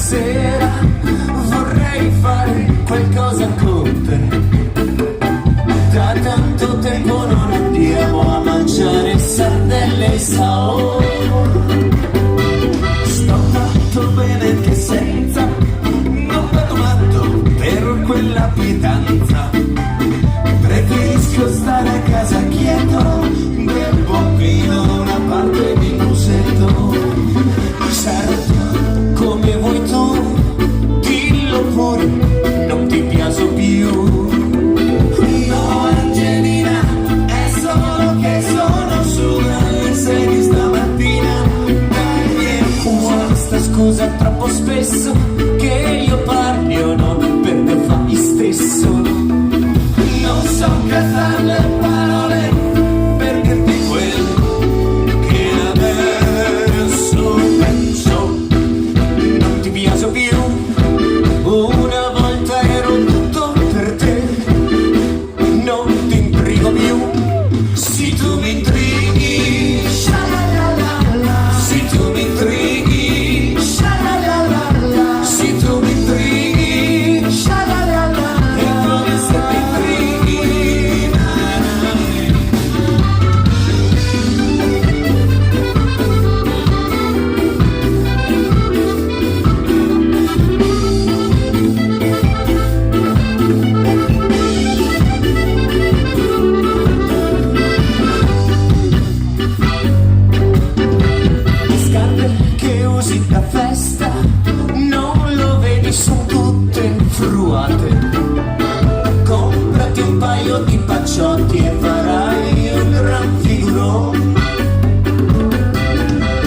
sera vorrei fare qualcosa con te. Da tanto tempo non andiamo a mangiare sardelle e sao. Sto fatto bene che senza, non vado matto per quella pietanza. Preferisco stare a casa quieto, bel pompino, una parte di musetto. Certo, come vuoi tu, dillo pure, non ti piace più. No, Angelina, è solo che sono su alle 6 di stamattina. Dai, usa questa scusa troppo spesso, che io parli o no, per te fai stesso. Non so cantare le parole per dirti quello che adesso penso. Non ti piace più, una volta ero tutto per te. Non ti intrigo più, se tu mi intrighi, sha-la-la-la-la. Se tu mi intrighi, sha-la-la-la-la. Se tu mi intrighi, sha-la-la-la-la. È come se mi intrighi, na-na. Le scarpe che usi da festa, non lo vedi, sono tutte fruate. Comprati un paio di pacciotti e farai un gran figurone.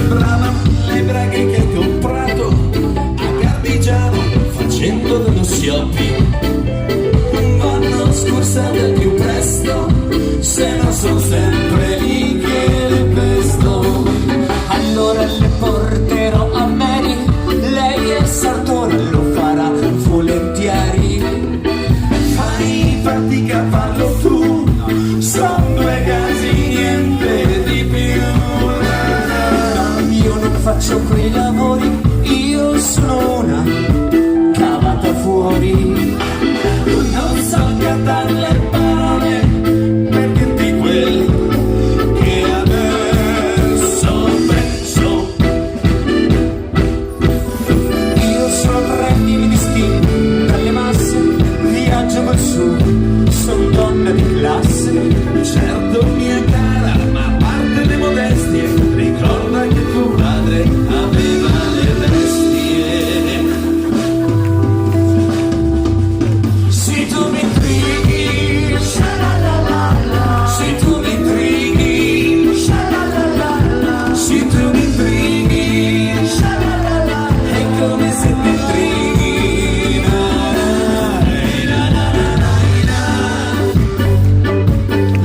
Brava, le braghe che hai comprato a Gardigiano facendo dello scioppi vanno scorsate al più presto, se no sono sempre lì che le pesto. Allora le porterò a Mary, lei è sartona, lo farà volentieri. Fai fatica a farlo tu, son 2 casi, niente di più. Io non faccio quei lavori, io sono una cavata fuori. Non so cantare le parole per dirti quello che adesso penso. Io sono prendimi distinto dalle masse, viaggio col su, son donna di classe. Certo mia cara, ma a parte le modestie, ricorda che tuo padre aveva le bestie. Se tu mi intrighi, sha-la-la-la-la. Se tu mi intrighi, sha-la-la-la-la. Se tu mi intrighi, sha-la-la-la. È come se mi intrighi, na-na-na-na-na-na.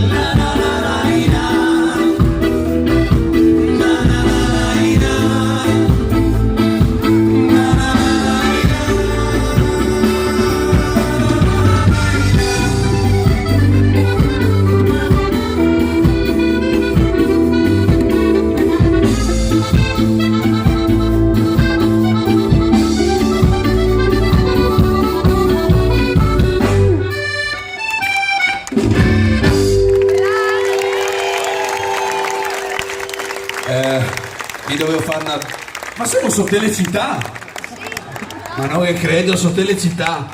Na-na-na-na-na. Mi dovevo fare una... Ma siamo su Telecittà? Ma no, che credo, su Telecittà.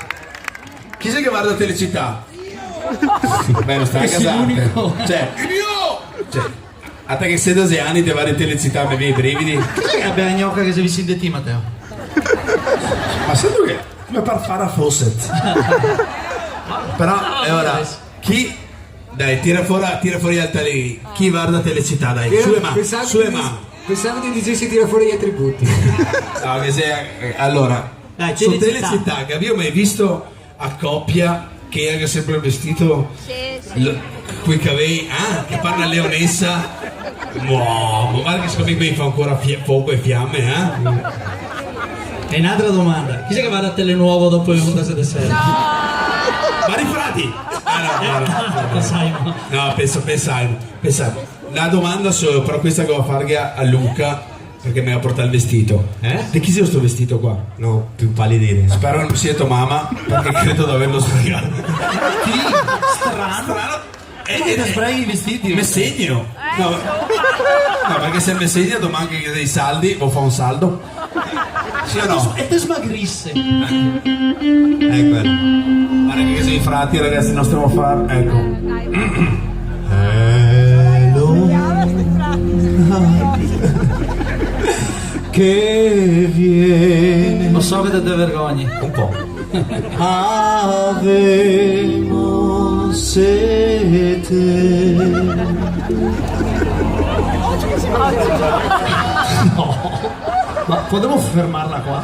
Chi sei che guarda Telecittà? Beh, non stai a casare. Cioè, a te che sei 12 anni ti vai in Telecittà, mi viene i brividi. Chi è la gnocca che si visse in te, Matteo? Ma sento che come per fare a Fawcett. Però, e ora, chi... Dai, tira fuori altalì. Chi guarda Telecittà, dai, sulle mani. Pensavo di dicessi tira fuori gli attributi. No, che sia, allora, dai, su Telecittà, che abbiamo mai visto a coppia che era sempre il vestito quei capelli, che parla leonessa. Wow, guarda che secondo me qui fa ancora fuoco e fiamme, E un'altra domanda, chi è che va da Telenuovo dopo le 11 sera? Mari Frati! No, pensai. La domanda però questa che va a fare a Luca, Perché mi ha portato il vestito. Di chi sia sto vestito qua? No, più pallida idea. Spero non sia tua mamma, perché credo di averlo sbagliato. Chi? Strano. E ti sbrai i vestiti? Mi segno. No, perché se mi segno domani che dei saldi, o fa un saldo. Sì o no? E te smagrisse. Ecco. Guarda che sei frati ragazzi, non stiamo a fare. Ecco. Che viene Lo so che te vergogni. Un po'. avevo sete Ma potevo fermarla qua?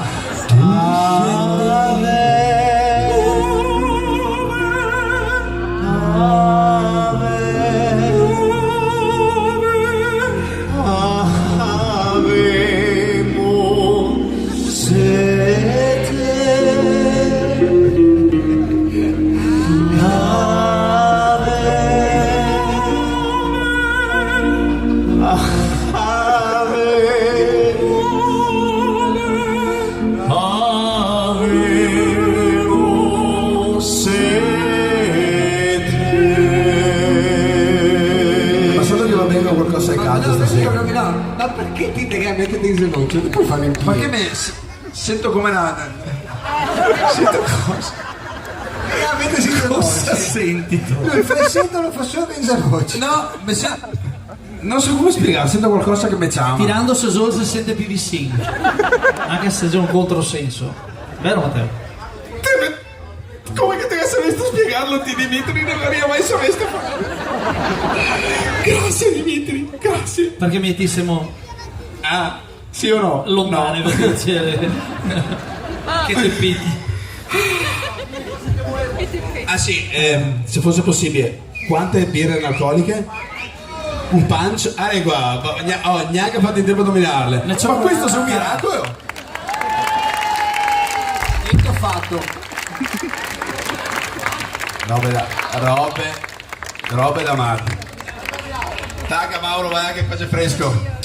avevo sete avevo sete. Ma solo che va bene con qualcosa di caldo stasera. Ma perché ti devi mettere in ginocchio? Tu puoi fare in Ma piedi. che me sento come nata. Sento cosa? Veramente si Cosa senti tu? Il fressetto lo fa solo in ginocchio. No, non so come spiegare, sento qualcosa che mi chiama. Tirando se solo si sente PVC. Anche se c'è un controsenso. Vero Matteo? Come che te ne saresti spiegarlo ti Dimitri? Non l'avrei mai saputo fare. Grazie Dimitri, grazie. Perché mettessimo Ah, sì o no? lontane per piacere. Che te piti. Ah sì, se fosse possibile, quante birre analcoliche? Un punch? Ah, qua, neanche fate in tempo a dominarle. Ma questo è un miracolo! Niente ho fatto. Robe da matti. Tacca Mauro, vai che qua c'è fresco.